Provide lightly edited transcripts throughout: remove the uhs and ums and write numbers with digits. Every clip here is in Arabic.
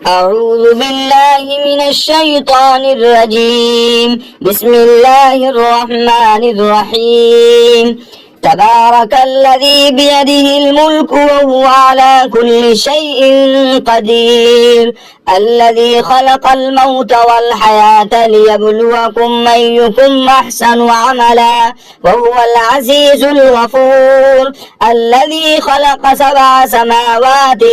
أعوذ بالله من الشيطان الرجيم. بسم الله الرحمن الرحيم. تبارك الذي بيده الملك وهو على كل شيء قدير، الذي خلق الموت والحياة ليبلوكم أيكم أحسن عملا، وهو العزيز الغفور، الذي خلق 7 سماوات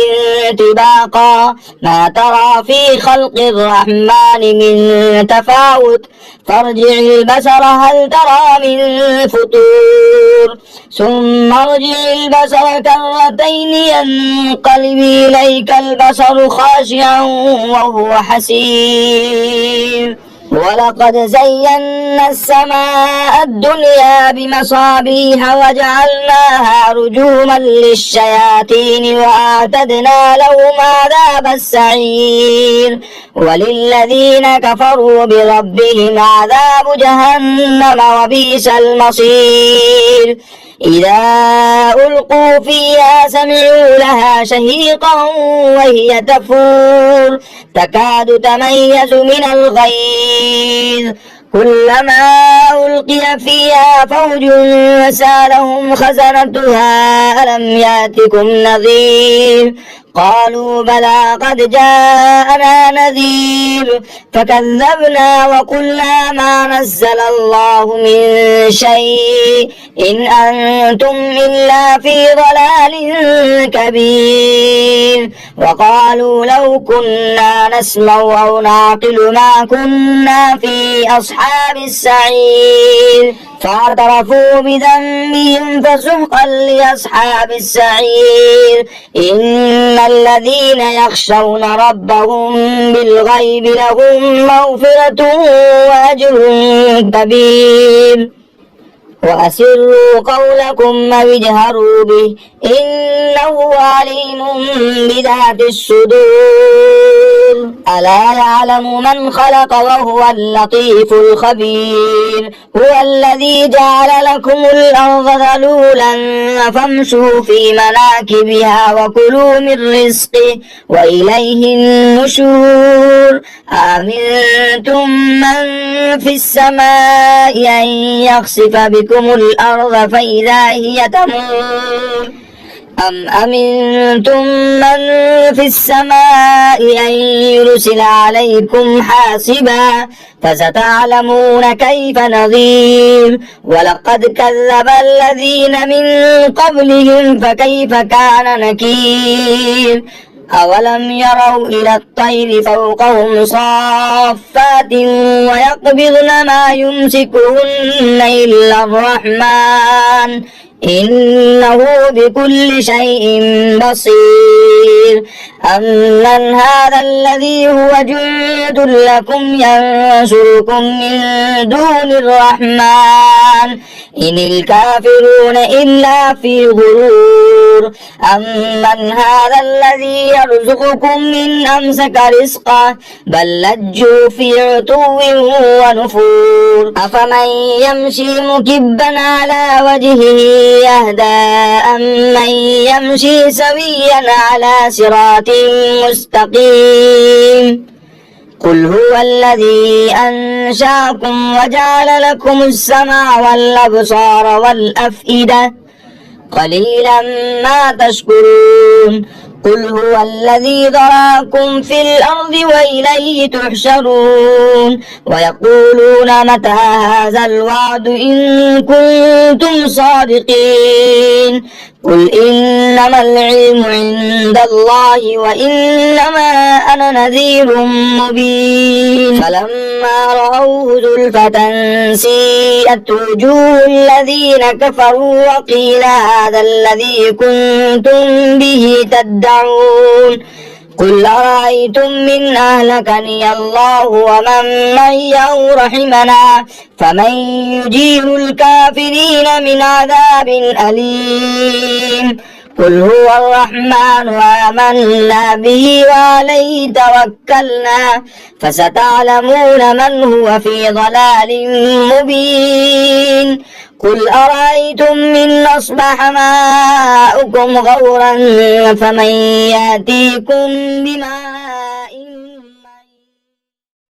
طباقا، ما ترى في خلق الرحمن من تفاوت، فارجع البصر هل ترى من فطور، ثم ارجع البصر كرتين ينقلب إليك البصر خاشعا وهو حسير. ولقد زينا السماء الدنيا بمصابيح وجعلناها رجوما للشياطين وأعتدنا لهم عذاب السعير. وللذين كفروا بربهم عذاب جهنم وبئس المصير. إذا ألقوا فيها سمعوا لها شهيقا وهي تفور تكاد تميز من الغيظ، كلما ألقي فيها فوج سألهم خزنتها ألم يأتكم نذير، قالوا بلى قد جاءنا نذير فكذبنا وقلنا ما نزل الله من شيء إن أنتم إلا في ضلال كبير. وقالوا لو كنا نسمع أو نعقل ما كنا في أصحاب السعير، فاعترفوا بذنبهم فسحقا لأصحاب السعير. إن الذين يخشون ربهم بالغيب لهم مغفرة وأجر كبير. وأسروا قولكم أو اجهروا به إنه عليم بذات الصدور. ألا يعلم من خلق وهو اللطيف الخبير. هو الذي جعل لكم الأرض ذلولا فامشوا في مناكبها وكلوا من رزقه وإليه النشور. أأمنتم من في السماء أن يخسف بكم الأرض فإذا هي تمور، أم أمنتم من في السماء أن يرسل عليكم حاصبا فستعلمون كيف نذير. ولقد كذب الذين من قبلهم فكيف كان نكير. أولم يروا إلى الطير فوقهم صافات ويقبضن ما يمسكهن إلا الرحمن إنه بكل شيء بصير. أمن هذا الذي هو جند لكم ينصركم من دون الرحمن إن الكافرون إلا في غرور. أمن هذا الذي يرزقكم من أمسك رزقه بل لجوا في عتو ونفور. أفمن يمشي مكبا على وجهه يهدى أمن يمشي سويا على صراط مستقيم. قل هو الذي أنشأكم وجعل لكم السمع والأبصار والأفئدة قليلا ما تشكرون. قل هو الذي ذراكم في الأرض وإليه تحشرون. ويقولون متى هذا الوعد إن كنتم صادقين. قل إنما العلم عند الله وإنما أنا نذير مبين. فلما رأوه زلفة سيئت وجوه الذين كفروا وقيل هذا الذي كنتم به تدعون. قل أرأيتم من أهلكني الله ومن معي أو رحمنا فمن يجير الكافرين من عذاب أليم. قل هو الرحمن آمنا به وعليه توكلنا فستعلمون من هو في ضلال مبين. قل أرأيتم من أصبح ماؤكم غورا فمن يأتيكم بماء